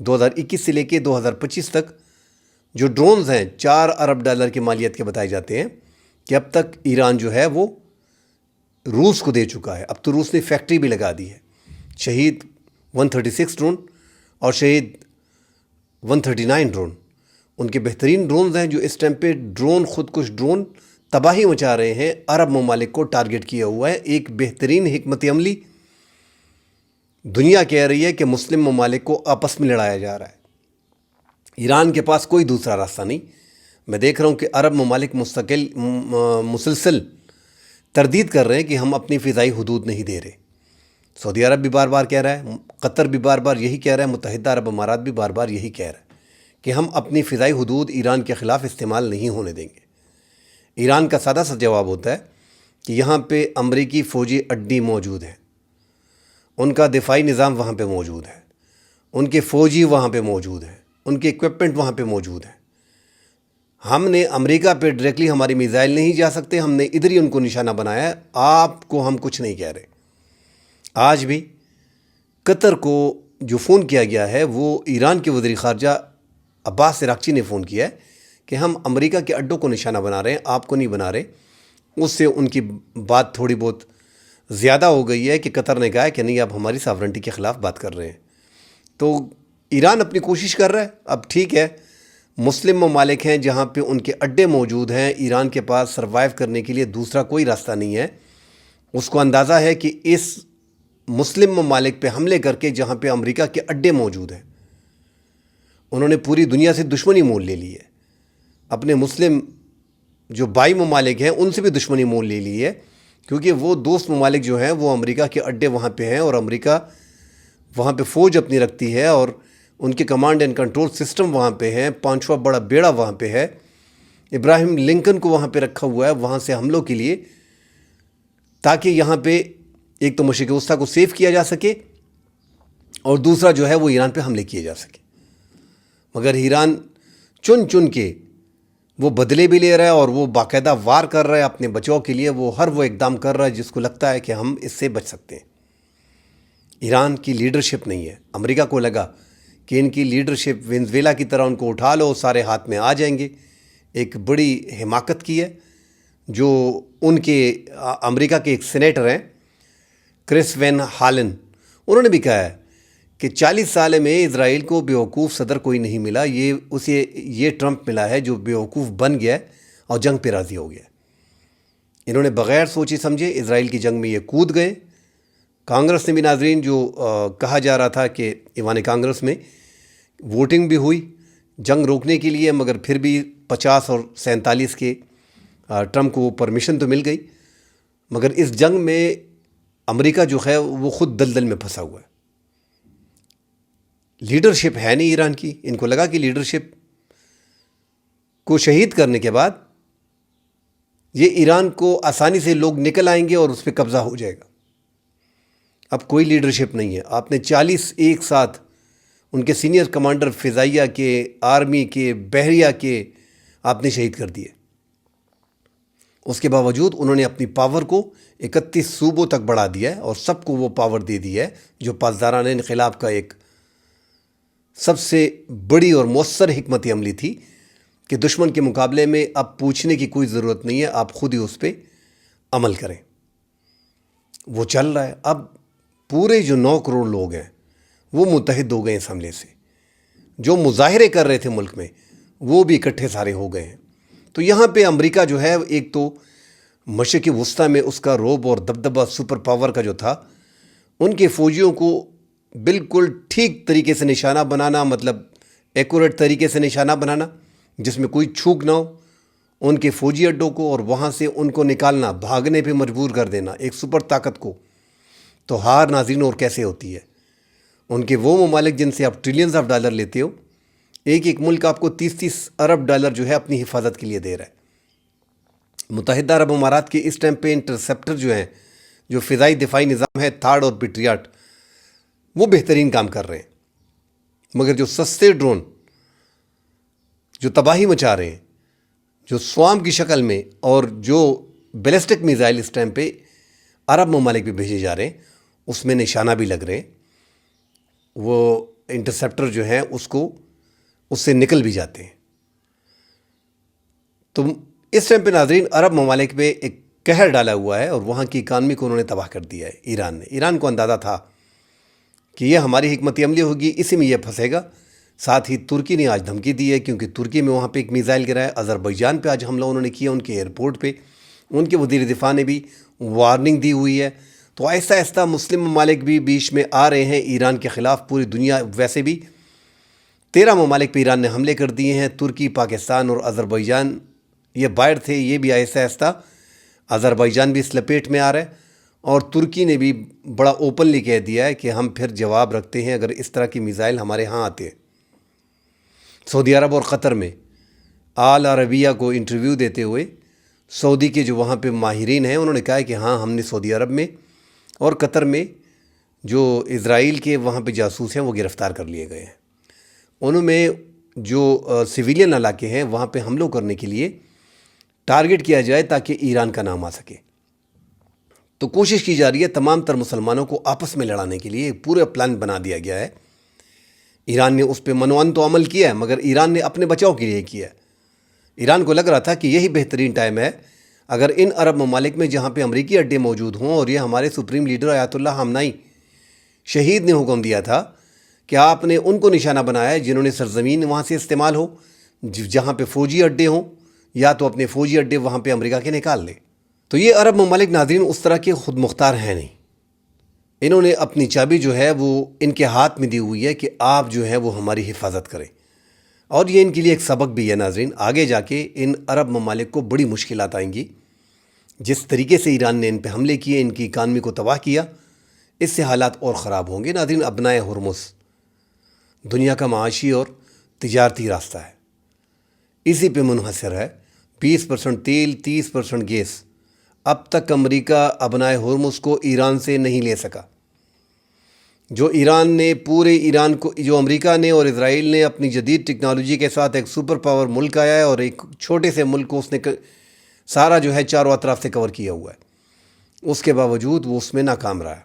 2021 سے لے کے 2025 تک جو ڈرونز ہیں $4 ارب کی مالیت کے بتائے جاتے ہیں کہ اب تک ایران جو ہے وہ روس کو دے چکا ہے۔ اب تو روس نے فیکٹری بھی لگا دی ہے۔ شہید 136 ڈرون اور شہید 139 ڈرون ان کے بہترین ڈرونز ہیں جو اس ٹائم پہ خودکش ڈرون تباہی مچا رہے ہیں۔ عرب ممالک کو ٹارگٹ کیا ہوا ہے۔ ایک بہترین حکمت عملی دنیا کہہ رہی ہے کہ مسلم ممالک کو آپس میں لڑایا جا رہا ہے۔ ایران کے پاس کوئی دوسرا راستہ نہیں۔ میں دیکھ رہا ہوں کہ عرب ممالک مسلسل تردید کر رہے ہیں کہ ہم اپنی فضائی حدود نہیں دے رہے۔ سعودی عرب بھی بار بار کہہ رہا ہے، قطر بھی بار بار یہی کہہ رہا ہے، متحدہ عرب امارات بھی بار بار یہی کہہ رہا ہے کہ ہم اپنی فضائی حدود ایران کے خلاف استعمال نہیں ہونے دیں گے۔ ایران کا سادہ سا جواب ہوتا ہے کہ یہاں پہ امریکی فوجی اڈی موجود ہیں، ان کا دفاعی نظام وہاں پہ موجود ہے، ان کے فوجی وہاں پہ موجود ہیں، ان کے اکوپمنٹ وہاں پہ موجود ہیں۔ ہم نے امریکہ پہ ڈائریکٹلی ہماری میزائل نہیں جا سکتے، ہم نے ادھر ہی ان کو نشانہ بنایا ہے۔ آپ کو ہم کچھ نہیں کہہ رہے۔ آج بھی قطر کو جو فون کیا گیا ہے وہ ایران کے وزیر خارجہ عباس عراقچی نے فون کیا ہے کہ ہم امریکہ کے اڈوں کو نشانہ بنا رہے ہیں، آپ کو نہیں بنا رہے۔ اس سے ان کی بات تھوڑی بہت زیادہ ہو گئی ہے کہ قطر نے کہا ہے کہ نہیں، آپ ہماری ساورنٹی کے خلاف بات کر رہے ہیں۔ تو ایران اپنی کوشش کر رہا ہے۔ اب ٹھیک ہے، مسلم ممالک ہیں جہاں پہ ان کے اڈے موجود ہیں، ایران کے پاس سروائیو کرنے کے لیے دوسرا کوئی راستہ نہیں ہے۔ اس کو اندازہ ہے کہ اس مسلم ممالک پہ حملے کر کے جہاں پہ امریکہ کے اڈے موجود ہیں، انہوں نے پوری دنیا سے دشمنی مول لے لی ہے۔ اپنے مسلم جو بائی ممالک ہیں ان سے بھی دشمنی مول لے لی ہے، کیونکہ وہ دوست ممالک جو ہیں وہ امریکہ کے اڈے وہاں پہ ہیں، اور امریکہ وہاں پہ فوج اپنی رکھتی ہے، اور ان کے کمانڈ اینڈ کنٹرول سسٹم وہاں پہ ہیں، پانچواں بڑا بیڑا وہاں پہ ہے، ابراہیم لنکن کو وہاں پہ رکھا ہوا ہے وہاں سے حملوں کے لیے، تاکہ یہاں پہ ایک تو مشرق وسطیٰ کو سیف کیا جا سکے، اور دوسرا جو ہے وہ ایران پہ حملے کیے جا سکے۔ مگر ایران چن چن کے وہ بدلے بھی لے رہا ہے، اور وہ باقاعدہ وار کر رہا ہے اپنے بچاؤ کے لیے۔ وہ ہر وہ اقدام کر رہا ہے جس کو لگتا ہے کہ ہم اس سے بچ سکتے ہیں۔ ایران کی لیڈرشپ نہیں ہے۔ امریکہ کو لگا کہ ان کی لیڈرشپ وینزویلا کی طرح ان کو اٹھا لو، سارے ہاتھ میں آ جائیں گے۔ ایک بڑی حماقت کی ہے جو ان کے امریکہ کے ایک سینیٹر ہیں کرس وین ہالن، انہوں نے بھی کہا ہے کہ 40 سال میں اسرائیل کو بیوقوف صدر کوئی نہیں ملا، اسے یہ ٹرمپ ملا ہے جو بیوقوف بن گیا اور جنگ پہ راضی ہو گیا۔ انہوں نے بغیر سوچے سمجھے اسرائیل کی جنگ میں یہ کود گئے۔ کانگریس نے بھی، ناظرین، جو کہا جا رہا تھا کہ ایوان کانگریس میں ووٹنگ بھی ہوئی جنگ روکنے کے لیے، مگر پھر بھی 50 اور 47 کے ٹرمپ کو پرمیشن تو مل گئی، مگر اس جنگ میں امریکہ جو ہے وہ خود دلدل میں پھنسا ہوا ہے۔ لیڈرشپ ہے نہیں ایران کی۔ ان کو لگا کہ لیڈرشپ کو شہید کرنے کے بعد یہ ایران کو آسانی سے لوگ نکل آئیں گے اور اس پہ قبضہ ہو جائے گا۔ اب کوئی لیڈرشپ نہیں ہے۔ آپ نے 40 ایک ساتھ ان کے سینئر کمانڈر فضائیہ کے، آرمی کے، بحریہ کے آپ نے شہید کر دیے۔ اس کے باوجود انہوں نے اپنی پاور کو 31 صوبوں تک بڑھا دیا ہے، اور سب کو وہ پاور دے دی ہے جو پاسداران انقلاب کا ایک سب سے بڑی اور مؤثر حکمت عملی تھی کہ دشمن کے مقابلے میں اب پوچھنے کی کوئی ضرورت نہیں ہے، آپ خود ہی اس پہ عمل کریں۔ وہ چل رہا ہے۔ اب پورے جو 9 کروڑ لوگ ہیں وہ متحد ہو گئے اس حملے سے۔ جو مظاہرے کر رہے تھے ملک میں وہ بھی اکٹھے سارے ہو گئے ہیں۔ تو یہاں پہ امریکہ جو ہے، ایک تو مشرق وسطیٰ میں اس کا روب اور دبدبہ سپر پاور کا جو تھا، ان کے فوجیوں کو بالکل ٹھیک طریقے سے نشانہ بنانا، مطلب ایکوریٹ طریقے سے نشانہ بنانا جس میں کوئی چھوک نہ ہو ان کے فوجی اڈوں کو، اور وہاں سے ان کو نکالنا، بھاگنے پہ مجبور کر دینا ایک سپر طاقت کو۔ تو ہار، ناظرین، اور کیسے ہوتی ہے؟ ان کے وہ ممالک جن سے آپ ٹریلینز آف ڈالر لیتے ہو، ایک ملک آپ کو 30 ارب ڈالر جو ہے اپنی حفاظت کے لیے دے رہا ہے۔ متحدہ عرب امارات کے اس ٹائم پہ انٹرسیپٹر جو ہیں، جو فضائی دفاعی نظام ہے، تھاڈ اور پیٹریاٹ، وہ بہترین کام کر رہے ہیں، مگر جو سستے ڈرون جو تباہی مچا رہے ہیں، جو سوام کی شکل میں، اور جو بیلسٹک میزائل اس ٹائم پہ عرب ممالک بھی بھیجے جا رہے ہیں، اس میں نشانہ بھی لگ رہے ہیں۔ وہ انٹرسیپٹر جو ہیں اس سے نکل بھی جاتے ہیں۔ تو اس ٹائم پہ ناظرین عرب ممالک میں ایک قہر ڈالا ہوا ہے اور وہاں کی اکانومی کو انہوں نے تباہ کر دیا ہے ایران نے۔ ایران کو اندازہ تھا کہ یہ ہماری حکمت عملی ہوگی، اسی میں یہ پھنسے گا۔ ساتھ ہی ترکی نے آج دھمکی دی ہے، کیونکہ ترکی میں وہاں پہ ایک میزائل گرا ہے۔ آذربائیجان پہ آج حملہ انہوں نے کیا، ان کے ایئرپورٹ پہ۔ ان کے وزیر دفاع نے بھی وارننگ دی ہوئی ہے۔ تو آہستہ آہستہ مسلم ممالک بھی بیچ میں آ رہے ہیں ایران کے خلاف۔ پوری دنیا، ویسے بھی 13 ممالک پہ ایران نے حملے کر دیے ہیں۔ ترکی، پاکستان اور آذربائیجان یہ باہر تھے، یہ بھی آہستہ آہستہ آذربائیجان بھی اس لپیٹ میں آ رہا ہے، اور ترکی نے بھی بڑا اوپنلی کہہ دیا ہے کہ ہم پھر جواب رکھتے ہیں اگر اس طرح کی میزائل ہمارے ہاں آتے ہیں۔ سعودی عرب اور قطر میں آل عربیہ کو انٹرویو دیتے ہوئے سعودی کے جو وہاں پہ ماہرین ہیں انہوں نے کہا ہے کہ ہاں، ہم نے سعودی عرب میں اور قطر میں جو اسرائیل کے وہاں پہ جاسوس ہیں وہ گرفتار کر لیے گئے ہیں۔ انہوں میں جو سویلین علاقے ہیں وہاں پہ حملوں کرنے کے لیے ٹارگٹ کیا جائے تاکہ ایران کا نام آ سکے۔ تو کوشش کی جا رہی ہے تمام تر مسلمانوں کو آپس میں لڑانے کے لیے، پورا پلان بنا دیا گیا ہے۔ ایران نے اس پہ منوان تو عمل کیا ہے، مگر ایران نے اپنے بچاؤ کے لیے کیا ہے۔ ایران کو لگ رہا تھا کہ یہی بہترین ٹائم ہے اگر ان عرب ممالک میں جہاں پہ امریکی اڈے موجود ہوں، اور یہ ہمارے سپریم لیڈر آیت اللہ خامنئی شہید نے حکم دیا تھا کہ آپ نے ان کو نشانہ بنایا ہے جنہوں نے سرزمین وہاں سے استعمال ہو، جہاں پہ فوجی اڈے ہوں، یا تو اپنے فوجی اڈے وہاں پہ امریکہ کے نکال لے۔ تو یہ عرب ممالک ناظرین اس طرح کے خود مختار ہیں نہیں۔ انہوں نے اپنی چابی جو ہے وہ ان کے ہاتھ میں دی ہوئی ہے کہ آپ جو ہے وہ ہماری حفاظت کریں، اور یہ ان کے لیے ایک سبق بھی ہے ناظرین۔ آگے جا کے ان عرب ممالک کو بڑی مشکلات آئیں گی۔ جس طریقے سے ایران نے ان پہ حملے کیے، ان کی اکانومی کو تباہ کیا، اس سے حالات اور خراب ہوں گے ناظرین۔ ابنائے ہرمز دنیا کا معاشی اور تجارتی راستہ ہے، اسی پہ منحصر ہے۔ 20% تیل، 30% گیس۔ اب تک امریکہ ابنائے ہرمز کو ایران سے نہیں لے سکا۔ جو ایران نے پورے ایران کو، جو امریکہ نے اور اسرائیل نے اپنی جدید ٹیکنالوجی کے ساتھ ایک سپر پاور ملک آیا ہے، اور ایک چھوٹے سے ملک کو اس نے سارا جو ہے چاروں اطراف سے کور کیا ہوا ہے، اس کے باوجود وہ اس میں ناکام رہا ہے۔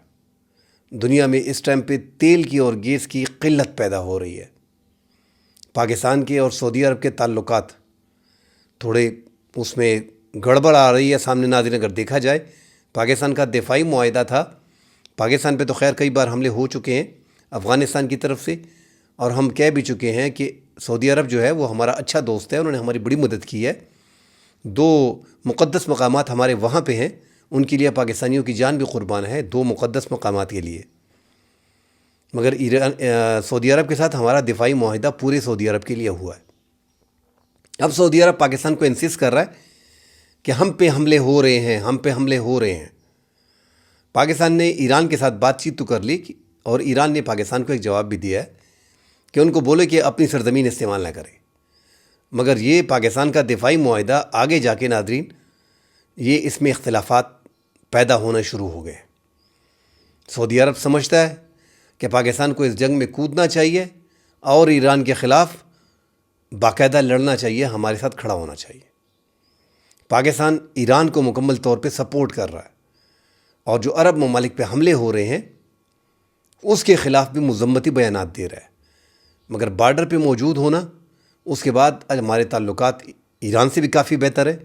دنیا میں اس ٹائم پہ تیل کی اور گیس کی قلت پیدا ہو رہی ہے۔ پاکستان کے اور سعودی عرب کے تعلقات تھوڑے اس میں گڑبڑ آ رہی ہے سامنے ناظرین۔ اگر دیکھا جائے، پاکستان کا دفاعی معاہدہ تھا، پاکستان پہ تو خیر کئی بار حملے ہو چکے ہیں افغانستان کی طرف سے، اور ہم کہہ بھی چکے ہیں کہ سعودی عرب جو ہے وہ ہمارا اچھا دوست ہے، انہوں نے ہماری بڑی مدد کی ہے۔ 2 مقدس مقامات ہمارے وہاں پہ ہیں، ان کے لیے پاکستانیوں کی جان بھی قربان ہے، 2 مقدس مقامات کے لیے۔ مگر سعودی عرب کے ساتھ ہمارا دفاعی معاہدہ پورے سعودی عرب کے لیے ہوا ہے۔ اب سعودی عرب پاکستان کو انسسٹ کر رہا ہے کہ ہم پہ حملے ہو رہے ہیں، ہم پہ حملے ہو رہے ہیں۔ پاکستان نے ایران کے ساتھ بات چیت تو کر لی، اور ایران نے پاکستان کو ایک جواب بھی دیا ہے کہ ان کو بولے کہ اپنی سرزمین استعمال نہ کریں۔ مگر یہ پاکستان کا دفاعی معاہدہ آگے جا کے ناظرین، یہ اس میں اختلافات پیدا ہونا شروع ہو گئے۔ سعودی عرب سمجھتا ہے کہ پاکستان کو اس جنگ میں کودنا چاہیے اور ایران کے خلاف باقاعدہ لڑنا چاہیے، ہمارے ساتھ کھڑا ہونا چاہیے۔ پاکستان ایران کو مکمل طور پہ سپورٹ کر رہا ہے، اور جو عرب ممالک پہ حملے ہو رہے ہیں اس کے خلاف بھی مذمتی بیانات دے رہا ہے۔ مگر بارڈر پہ موجود ہونا، اس کے بعد ہمارے تعلقات ایران سے بھی کافی بہتر ہے،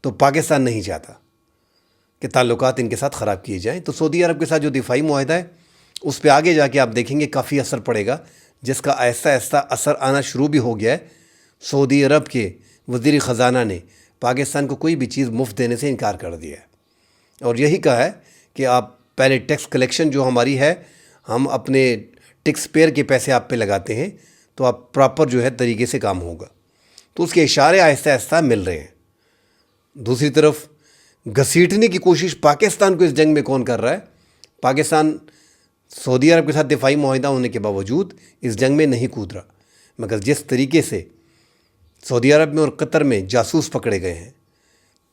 تو پاکستان نہیں چاہتا کہ تعلقات ان کے ساتھ خراب کیے جائیں۔ تو سعودی عرب کے ساتھ جو دفاعی معاہدہ ہے اس پہ آگے جا کے آپ دیکھیں گے کافی اثر پڑے گا، جس کا آہستہ آہستہ اثر آنا شروع بھی ہو گیا ہے۔ سعودی عرب کے وزیر خزانہ نے پاکستان کو کوئی بھی چیز مفت دینے سے انکار کر دیا ہے، اور یہی کہا ہے کہ آپ پہلے ٹیکس کلیکشن جو ہماری ہے، ہم اپنے ٹیکس پیئر کے پیسے آپ پہ لگاتے ہیں، تو آپ پراپر جو ہے طریقے سے کام ہوگا۔ تو اس کے اشارے آہستہ آہستہ مل رہے ہیں۔ دوسری طرف گھسیٹنے کی کوشش پاکستان کو اس جنگ میں کون کر رہا ہے؟ پاکستان سعودی عرب کے ساتھ دفاعی معاہدہ ہونے کے باوجود اس جنگ میں نہیں کود رہا، مگر جس طریقے سے سعودی عرب میں اور قطر میں جاسوس پکڑے گئے ہیں،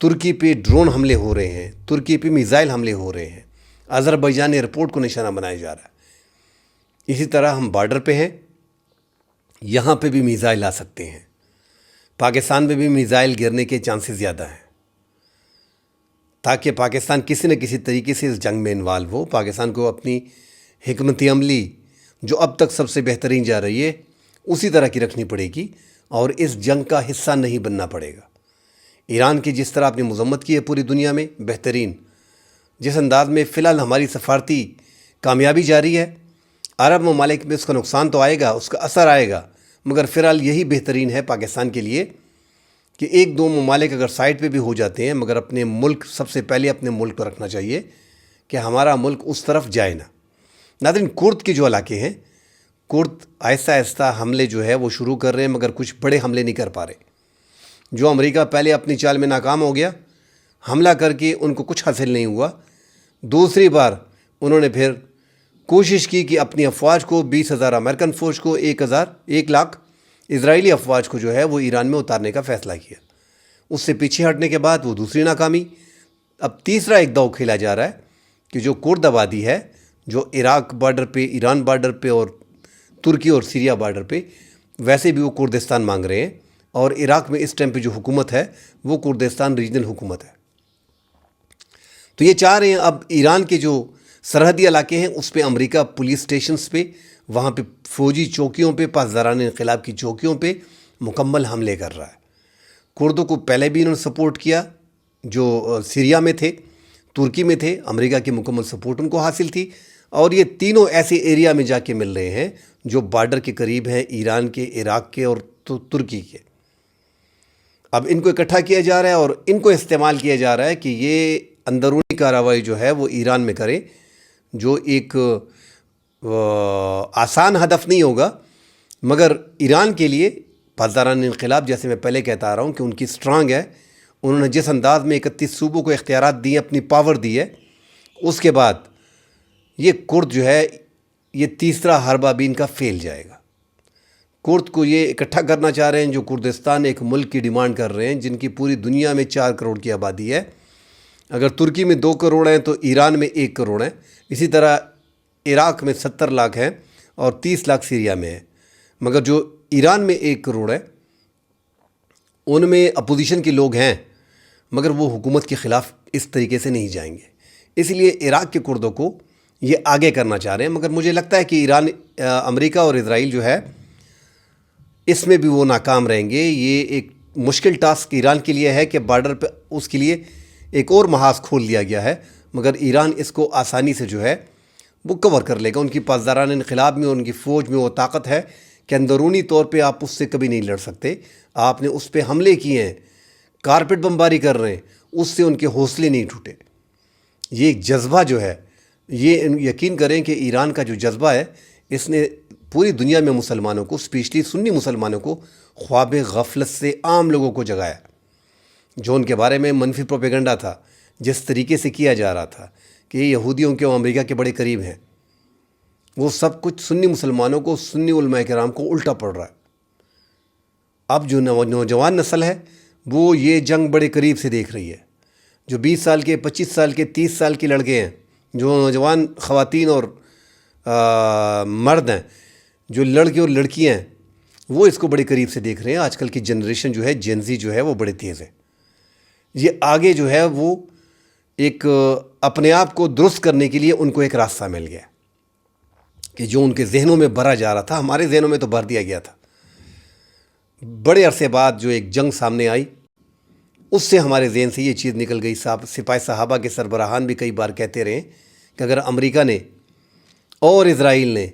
ترکی پہ ڈرون حملے ہو رہے ہیں، ترکی پہ میزائل حملے ہو رہے ہیں، آذربائیجان ایئرپورٹ کو نشانہ بنایا جا رہا ہے، اسی طرح ہم بارڈر پہ ہیں، یہاں پہ بھی میزائل آ سکتے ہیں، پاکستان میں بھی میزائل گرنے کے چانسز زیادہ ہیں، تاکہ پاکستان کسی نہ کسی طریقے سے اس جنگ میں انوالو ہو۔ پاکستان کو اپنی حکمت عملی جو اب تک سب سے بہترین جا رہی ہے اسی طرح کی رکھنی پڑے گی اور اس جنگ کا حصہ نہیں بننا پڑے گا۔ ایران کی جس طرح اپنی مذمت کی ہے پوری دنیا میں بہترین، جس انداز میں فی الحال ہماری سفارتی کامیابی جاری ہے، عرب ممالک میں اس کا نقصان تو آئے گا، اس کا اثر آئے گا، مگر فی الحال یہی بہترین ہے پاکستان کے لیے کہ ایک دو ممالک اگر سائٹ پہ بھی ہو جاتے ہیں مگر اپنے ملک، سب سے پہلے اپنے ملک کو رکھنا چاہیے کہ ہمارا ملک اس طرف جائے نہ۔ ناظرین، کرد کے جو علاقے ہیں، کرد آہستہ آہستہ حملے جو ہے وہ شروع کر رہے ہیں مگر کچھ بڑے حملے نہیں کر پا رہے۔ جو امریکہ پہلے اپنی چال میں ناکام ہو گیا، حملہ کر کے ان کو کچھ حاصل نہیں ہوا، دوسری بار انہوں نے پھر کوشش کی کہ اپنی افواج کو 20,000 امریکن فوج کو 1 لاکھ اسرائیلی افواج کو جو ہے وہ ایران میں اتارنے کا فیصلہ کیا۔ اس سے پیچھے ہٹنے کے بعد وہ دوسری ناکامی، اب تیسرا ایک داؤ کھیلا جا رہا ہے کہ جو کرد آبادی ہے جو عراق بارڈر پہ، ایران بارڈر پہ اور ترکی اور سیریا بارڈر پہ، ویسے بھی وہ کردستان مانگ رہے ہیں، اور عراق میں اس ٹائم پہ جو حکومت ہے وہ کردستان ریجنل حکومت ہے۔ تو یہ چاہ رہے ہیں اب ایران کے جو سرحدی علاقے ہیں اس پہ امریکہ پولیس سٹیشنز پہ، وہاں پہ فوجی چوکیوں پہ، پاسداران انقلاب کی چوکیوں پہ مکمل حملے کر رہا ہے۔ کردوں کو پہلے بھی انہوں نے سپورٹ کیا، جو سیریا میں تھے، ترکی میں تھے، امریکہ کی مکمل سپورٹ ان کو حاصل تھی، اور یہ تینوں ایسے ایریا میں جا کے مل رہے ہیں جو بارڈر کے قریب ہیں، ایران کے، عراق کے اور ترکی کے۔ اب ان کو اکٹھا کیا جا رہا ہے اور ان کو استعمال کیا جا رہا ہے کہ یہ اندرونی کارروائی جو ہے وہ ایران میں کرے، جو ایک آسان ہدف نہیں ہوگا، مگر ایران کے لیے پاسداران انقلاب، جیسے میں پہلے کہتا آ رہا ہوں کہ ان کی سٹرانگ ہے، انہوں نے جس انداز میں 31 صوبوں کو اختیارات دیے، اپنی پاور دی ہے، اس کے بعد یہ کرد جو ہے یہ تیسرا حربہ بھی ان کا فیل جائے گا۔ کرد کو یہ اکٹھا کرنا چاہ رہے ہیں، جو کردستان ایک ملک کی ڈیمانڈ کر رہے ہیں، جن کی پوری دنیا میں 4 کروڑ کی آبادی ہے۔ اگر ترکی میں 2 کروڑ ہیں تو ایران میں 1 کروڑ ہیں، اسی طرح عراق میں 70 لاکھ ہیں اور 30 لاکھ سیریا میں ہیں، مگر جو ایران میں 1 کروڑ ہے ان میں اپوزیشن کے لوگ ہیں، مگر وہ حکومت کے خلاف اس طریقے سے نہیں جائیں گے، اس لیے عراق کے کردوں کو یہ آگے کرنا چاہ رہے ہیں۔ مگر مجھے لگتا ہے کہ امریکہ اور اسرائیل جو ہے اس میں بھی وہ ناکام رہیں گے۔ یہ ایک مشکل ٹاسک ایران کے لیے ہے کہ بارڈر پہ اس کے لیے ایک اور محاذ کھول دیا گیا ہے، مگر ایران اس کو آسانی سے جو ہے وہ کور کر لے گا۔ ان کی پاسداران انقلاب میں، ان کی فوج میں وہ طاقت ہے کہ اندرونی طور پہ آپ اس سے کبھی نہیں لڑ سکتے۔ آپ نے اس پہ حملے کیے ہیں، کارپٹ بمباری کر رہے ہیں، اس سے ان کے حوصلے نہیں ٹوٹے۔ یہ ایک جذبہ جو ہے، یہ یقین کریں کہ ایران کا جو جذبہ ہے اس نے پوری دنیا میں مسلمانوں کو، اسپیشلی سنی مسلمانوں کو، خواب غفلت سے عام لوگوں کو جگایا۔ جو ان کے بارے میں منفی پروپیگنڈا تھا، جس طریقے سے کیا جا رہا تھا کہ یہ یہودیوں کے اور امریکہ کے بڑے قریب ہیں، وہ سب کچھ سنی مسلمانوں کو، سنی علماء کرام کو الٹا پڑ رہا ہے۔ اب جو نوجوان نسل ہے وہ یہ جنگ بڑے قریب سے دیکھ رہی ہے۔ جو 20 سال کے، 25 سال کے، 30 سال کے لڑکے ہیں، جو نوجوان خواتین اور مرد ہیں، جو لڑکے اور لڑکیاں ہیں، وہ اس کو بڑے قریب سے دیکھ رہے ہیں۔ آج کل کی جنریشن جو ہے، جین زی جو ہے، وہ بڑے تیز ہے۔ یہ آگے جو ہے وہ ایک اپنے آپ کو درست کرنے کے لیے ان کو ایک راستہ مل گیا کہ جو ان کے ذہنوں میں بھرا جا رہا تھا، ہمارے ذہنوں میں تو بھر دیا گیا تھا۔ بڑے عرصے بعد جو ایک جنگ سامنے آئی، اس سے ہمارے ذہن سے یہ چیز نکل گئی۔ سپاہی صحابہ کے سربراہان بھی کئی بار کہتے رہے کہ اگر امریکہ نے اور اسرائیل نے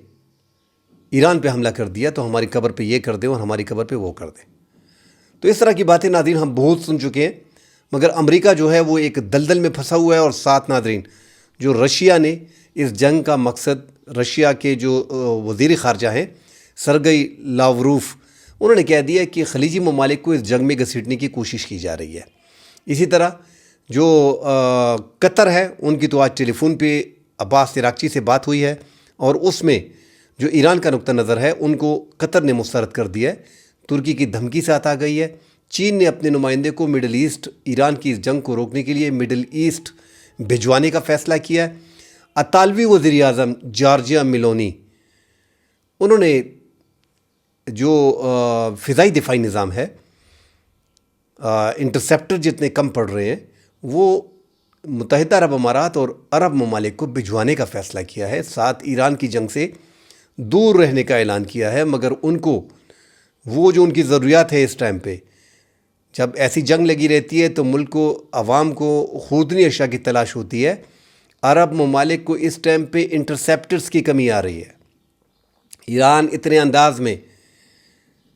ایران پہ حملہ کر دیا تو ہماری قبر پہ یہ کر دیں اور ہماری قبر پہ وہ کر دیں۔ تو اس طرح کی باتیں ناظرین ہم بہت سن چکے ہیں، مگر امریکہ جو ہے وہ ایک دلدل میں پھنسا ہوا ہے۔ اور ساتھ ناظرین، جو رشیا نے اس جنگ کا مقصد، رشیا کے جو وزیر خارجہ ہیں سرگئی لاوروف، انہوں نے کہہ دیا کہ خلیجی ممالک کو اس جنگ میں گھسیٹنے کی کوشش کی جا رہی ہے۔ اسی طرح جو قطر ہے، ان کی تو آج ٹیلی فون پہ عباس عراقچی سے بات ہوئی ہے، اور اس میں جو ایران کا نقطہ نظر ہے ان کو قطر نے مسترد کر دیا ہے۔ ترکی کی دھمکی سے آتا گئی ہے۔ چین نے اپنے نمائندے کو مڈل ایسٹ، ایران کی اس جنگ کو روکنے کے لیے مڈل ایسٹ بھجوانے کا فیصلہ کیا ہے۔ اطالوی وزیر اعظم جارجیا میلونی، انہوں نے جو فضائی دفاعی نظام ہے، انٹرسیپٹر جتنے کم پڑ رہے ہیں، وہ متحدہ عرب امارات اور عرب ممالک کو بھجوانے کا فیصلہ کیا ہے۔ ساتھ ایران کی جنگ سے دور رہنے کا اعلان کیا ہے، مگر ان کو وہ جو ان کی ضروریات ہے اس ٹائم پہ، جب ایسی جنگ لگی رہتی ہے تو ملک کو، عوام کو خوردنی اشیاء کی تلاش ہوتی ہے۔ عرب ممالک کو اس ٹائم پہ انٹرسیپٹرز کی کمی آ رہی ہے۔ ایران اتنے انداز میں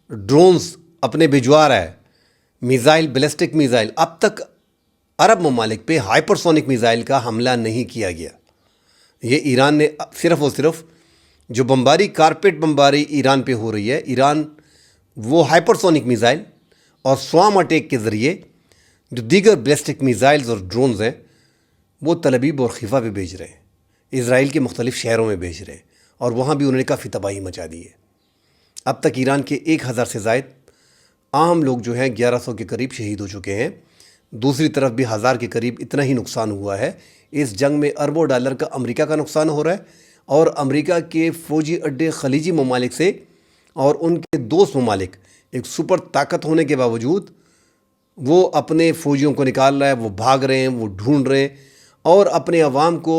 ڈرونز اپنے بھجوا رہا ہے، میزائل، بیلسٹک میزائل۔ اب تک عرب ممالک پہ ہائپرسونک میزائل کا حملہ نہیں کیا گیا۔ یہ ایران نے صرف اور صرف جو بمباری، کارپیٹ بمباری ایران پہ ہو رہی ہے، ایران وہ ہائپرسونک میزائل اور سوام اٹیک کے ذریعے جو دیگر بیلسٹک میزائلز اور ڈرونز ہیں وہ تل ابیب اور خیفا پہ بھیج رہے ہیں، اسرائیل کے مختلف شہروں میں بھیج رہے ہیں، اور وہاں بھی انہوں نے کافی تباہی مچا دی ہے۔ اب تک ایران کے 1000 سے زائد عام لوگ جو ہیں 1100 کے قریب شہید ہو چکے ہیں۔ دوسری طرف بھی 1000 کے قریب اتنا ہی نقصان ہوا ہے۔ اس جنگ میں اربوں ڈالر کا امریکہ کا نقصان ہو رہا ہے، اور امریکہ کے فوجی اڈے خلیجی ممالک سے اور ان کے دوست ممالک ایک سپر طاقت ہونے کے باوجود وہ اپنے فوجیوں کو نکال رہا ہے، وہ بھاگ رہے ہیں، وہ ڈھونڈ رہے ہیں، اور اپنے عوام کو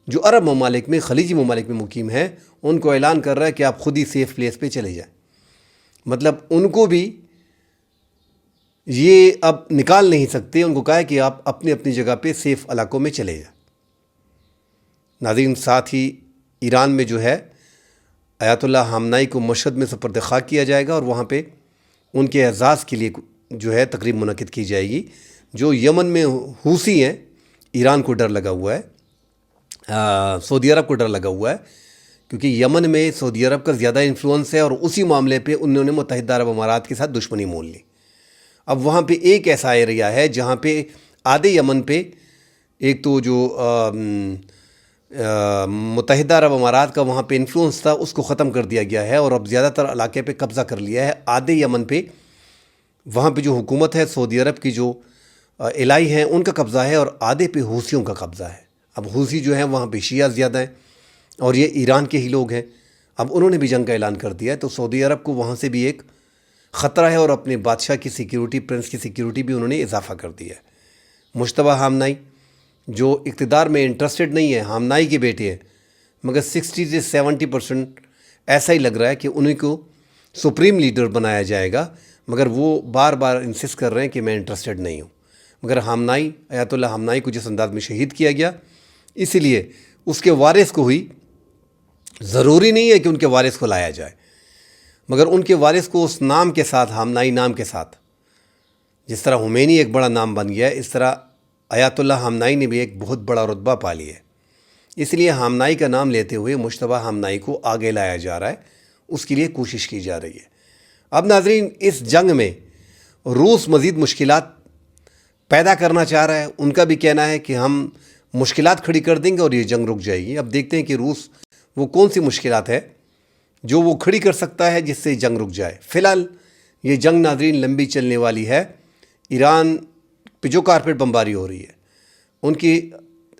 جو عرب ممالک میں، خلیجی ممالک میں مقیم ہیں، ان کو اعلان کر رہا ہے کہ آپ خود ہی سیف پلیس پہ چلے جائیں۔ مطلب ان کو بھی یہ اب نکال نہیں سکتے، ان کو کہا ہے کہ آپ اپنی اپنی جگہ پہ سیف علاقوں میں چلے جائیں۔ ناظرین، ساتھ ہی ایران میں جو ہے آیت اللہ خامنائی کو مشہد میں سپرد خاک کیا جائے گا، اور وہاں پہ ان کے اعزاز کے لیے جو ہے تقریب منعقد کی جائے گی۔ جو یمن میں حوثی ہیں، ایران کو ڈر لگا ہوا ہے، سعودی عرب کو ڈر لگا ہوا ہے، کیونکہ یمن میں سعودی عرب کا زیادہ انفلوئنس ہے، اور اسی معاملے پہ انہوں نے متحدہ عرب امارات کے ساتھ دشمنی مول لی۔ اب وہاں پہ ایک ایسا ایریا ہے جہاں پہ آدھے یمن پہ ایک تو جو متحدہ عرب امارات کا وہاں پہ انفلوئنس تھا، اس کو ختم کر دیا گیا ہے، اور اب زیادہ تر علاقے پہ قبضہ کر لیا ہے۔ آدھے یمن پہ وہاں پہ جو حکومت ہے، سعودی عرب کی جو الہی ہیں، ان کا قبضہ ہے، اور آدھے پہ حوثیوں کا قبضہ ہے۔ اب حوثی جو ہیں وہاں پہ شیعہ زیادہ ہیں، اور یہ ایران کے ہی لوگ ہیں۔ اب انہوں نے بھی جنگ کا اعلان کر دیا ہے، تو سعودی عرب کو وہاں سے بھی ایک خطرہ ہے، اور اپنے بادشاہ کی سیکیورٹی، پرنس کی سیکیورٹی بھی انہوں نے اضافہ کر دیا ہے۔ مجتبیٰ خامنائی جو اقتدار میں انٹرسٹڈ نہیں ہے، خامنائی کے بیٹے ہیں، مگر 60 سے 70% ایسا ہی لگ رہا ہے کہ انہیں کو سپریم لیڈر بنایا جائے گا، مگر وہ بار بار انسسٹ کر رہے ہیں کہ میں انٹرسٹڈ نہیں ہوں۔ مگر خامنائی، آیت اللہ خامنائی کو جس انداز میں شہید کیا گیا، اسی لیے اس کے وارث کو ہوئی، ضروری نہیں ہے کہ ان کے وارث کو لایا جائے، مگر ان کے وارث کو اس نام کے ساتھ، خامنائی نام کے ساتھ، جس طرح خمینی ایک بڑا نام بن گیا ہے، اس طرح آیت اللہ خامنائی نے بھی ایک بہت بڑا رتبہ پا لیا ہے۔ اس لیے خامنائی کا نام لیتے ہوئے مجتبیٰ خامنائی کو آگے لایا جا رہا ہے، اس کے لیے کوشش کی جا رہی ہے۔ اب ناظرین، اس جنگ میں روس مزید مشکلات پیدا کرنا چاہ رہا ہے۔ ان کا بھی کہنا ہے کہ ہم مشکلات کھڑی کر دیں گے اور یہ جنگ رک جائے گی۔ اب دیکھتے ہیں کہ روس وہ کون سی مشکلات ہے جو وہ کھڑی کر سکتا ہے جس سے جنگ رک جائے۔ فی الحال یہ جنگ ناظرین لمبی چلنے والی ہے۔ ایران پہ جو کارپیٹ بمباری ہو رہی ہے، ان کی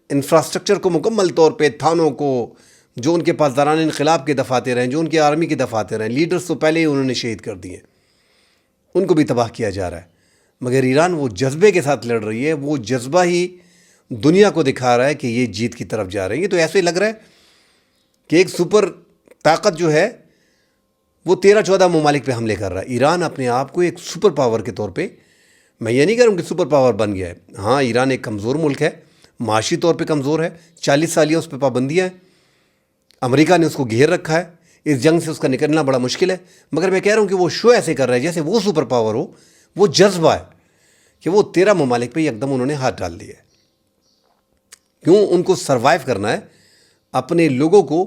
انفراسٹرکچر کو مکمل طور پہ، تھانوں کو، جو ان کے پاس دوران انقلاب کے دفاتر ہیں، جو ان کے آرمی کے دفاتر ہیں، لیڈرز تو پہلے ہی انہوں نے شہید کر دیے، ان کو بھی تباہ کیا جا رہا ہے۔ مگر ایران وہ جذبے کے ساتھ لڑ رہی ہے، وہ جذبہ ہی دنیا کو دکھا رہا ہے کہ یہ جیت کی طرف جا رہی ہے۔ تو ایسے لگ رہا ہے کہ ایک سپر طاقت جو ہے وہ 13-14 ممالک پہ حملے کر رہا ہے۔ ایران اپنے آپ کو ایک سپر پاور کے طور پہ، میں یہ نہیں کہہ رہا ہوں کہ سپر پاور بن گیا ہے، ہاں ایران ایک کمزور ملک ہے، معاشی طور پہ کمزور ہے، 40 سالیہ اس پہ پابندیاں ہیں، امریکہ نے اس کو گھیر رکھا ہے، اس جنگ سے اس کا نکلنا بڑا مشکل ہے۔ مگر میں کہہ رہا ہوں کہ وہ شو ایسے کر رہا ہے جیسے وہ سپر پاور ہو، وہ جذبہ ہے کہ وہ 13 ممالک پہ یکدم انہوں نے ہاتھ ڈال دیا ہے۔ کیوں؟ ان کو سروائیو کرنا ہے، اپنے لوگوں کو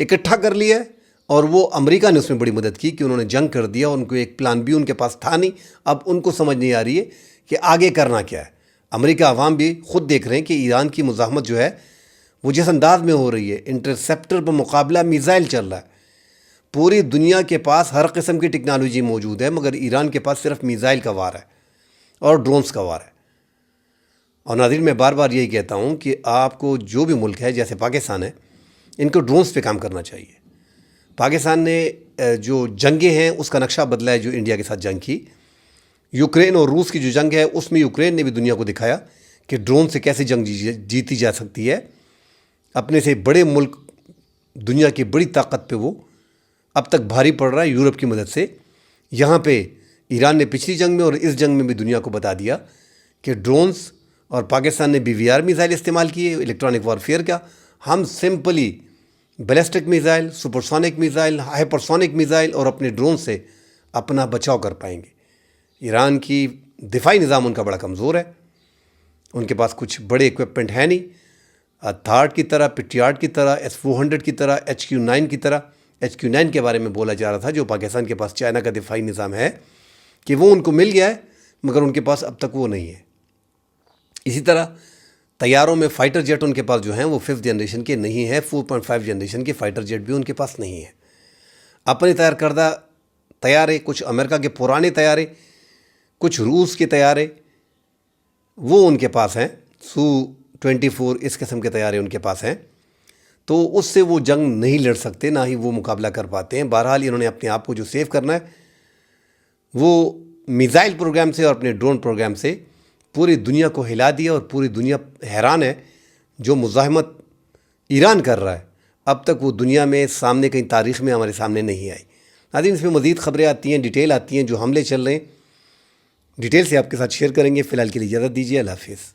اکٹھا کر لیا ہے، اور وہ امریکہ نے اس میں بڑی مدد کی کہ انہوں نے جنگ کر دیا، ان کو ایک پلان بھی ان کے پاس تھا نہیں۔ اب ان کو سمجھ نہیں آ رہی ہے کہ آگے کرنا کیا ہے۔ امریکہ عوام بھی خود دیکھ رہے ہیں کہ ایران کی مزاحمت جو ہے وہ جس انداز میں ہو رہی ہے، انٹرسیپٹر پر مقابلہ میزائل چل رہا ہے۔ پوری دنیا کے پاس ہر قسم کی ٹیکنالوجی موجود ہے، مگر ایران کے پاس صرف میزائل کا وار ہے اور ڈرونز کا وار ہے۔ اور ناظرین، میں بار بار یہی کہتا ہوں کہ آپ کو جو بھی ملک ہے، جیسے پاکستان ہے، ان کو ڈرونز پہ کام کرنا چاہیے۔ پاکستان نے جو جنگیں ہیں اس کا نقشہ بدلا ہے، جو انڈیا کے ساتھ جنگ کی۔ یوکرین اور روس کی جو جنگ ہے، اس میں یوکرین نے بھی دنیا کو دکھایا کہ ڈرون سے کیسے جنگ جیتی جا سکتی ہے۔ اپنے سے بڑے ملک، دنیا کی بڑی طاقت پہ وہ اب تک بھاری پڑ رہا ہے یورپ کی مدد سے۔ یہاں پہ ایران نے پچھلی جنگ میں اور اس جنگ میں بھی دنیا کو بتا دیا کہ ڈرونز، اور پاکستان نے BVR میزائل استعمال کیے الیکٹرانک وارفیئر کا، ہم simply ballistic missile, supersonic missile, hypersonic missile اور اپنے ڈرون سے اپنا بچاؤ کر پائیں گے۔ ایران کی دفاعی نظام ان کا بڑا کمزور ہے، ان کے پاس کچھ بڑے اکوپمنٹ ہیں نہیں، تھاٹ کی طرح، پٹیارڈ کی طرح، S-400 کی طرح، HQ-9 کی طرح۔ HQ-9 کے بارے میں بولا جا رہا تھا جو پاکستان کے پاس چائنا کا دفاعی نظام ہے کہ وہ ان کو مل گیا ہے، مگر ان کے پاس اب تک وہ نہیں ہے۔ اسی طرح طیاروں میں فائٹر جیٹ ان کے پاس جو ہیں وہ 5th جنریشن کے نہیں ہیں، 4.5 جنریشن کے فائٹر جیٹ بھی ان کے پاس نہیں ہیں۔ اپنے تیار کردہ طیارے، کچھ امریکہ کے پرانے طیارے، کچھ روس کے طیارے، وہ ان کے پاس ہیں، Su-24 اس قسم کے طیارے ان کے پاس ہیں، تو اس سے وہ جنگ نہیں لڑ سکتے، نہ ہی وہ مقابلہ کر پاتے ہیں۔ بہرحال انہوں نے اپنے آپ کو جو سیو کرنا ہے وہ میزائل پروگرام سے اور اپنے ڈرون پروگرام سے پوری دنیا کو ہلا دیا، اور پوری دنیا حیران ہے جو مزاحمت ایران کر رہا ہے، اب تک وہ دنیا میں سامنے کہیں تاریخ میں ہمارے سامنے نہیں آئی۔ ناظرین، اس میں مزید خبریں آتی ہیں، ڈیٹیل آتی ہیں، جو حملے چل رہے ہیں ڈیٹیل سے آپ کے ساتھ شیئر کریں گے۔ فی الحال کے لیے اجازت دیجیے، اللہ حافظ۔